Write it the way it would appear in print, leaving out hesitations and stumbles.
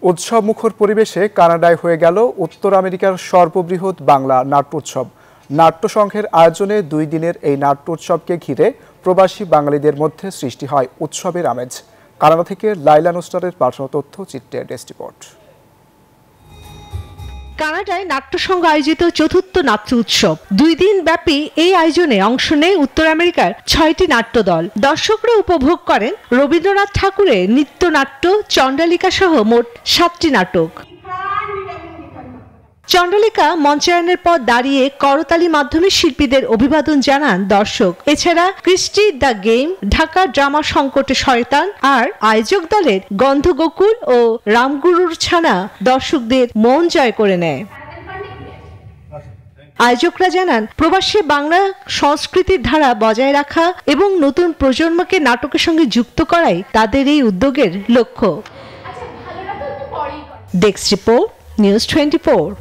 উৎসবমুখর পরিবেশে কানাডায় হয়ে গেল উত্তর আমেরিকার সর্ববৃহৎ বাংলা নাট্যোৎসব। নাট্যসংঘের আয়োজনে 2 দিনের এই নাট্যোৎসবকে ঘিরে প্রবাসী বাঙালিদের মধ্যে সৃষ্টি হয় উৎসবের আমেজ। কানাডা থেকে লাইলা নুসরাতের পাঠানো তথ্যচিত্রে ডেস্ক রিপোর্ট। কানাডায় নাট্যসংঘ আয়োজিত চতুর্থ নাট্য উৎসব। 2 দিন ব্যাপী এই আয়োজনে অংশ নেয় উত্তর আমেরিকার 6টি নাট্যদল। দর্শকরা উপভোগ করেন রবীন্দ্রনাথ ঠাকুরের নৃত্যনাট্য, চণ্ডালিকা সহ মোট 7টি নাটক। চণ্ডালিকা মঞ্চায়নের পর দাঁড়িয়ে করতালি মাধ্যমে শিল্পীদের অভিবাদন জানান দর্শক। এছাড়া Christie the game, Dhaka drama সংকটে শয়তান আর আয়োজক দলের গন্ধগোকুল ও রামগুরুর ছানা দর্শকদের মন জয় করে নেয়। আয়োজকরা জানান, প্রবাসী বাংলা সংস্কৃতির ধারা বজায় রাখা এবং নতুন প্রজন্মকে নাটকের সঙ্গে যুক্ত করাই তাদের এই উদ্যোগের লক্ষ্য। Desk report, news 24।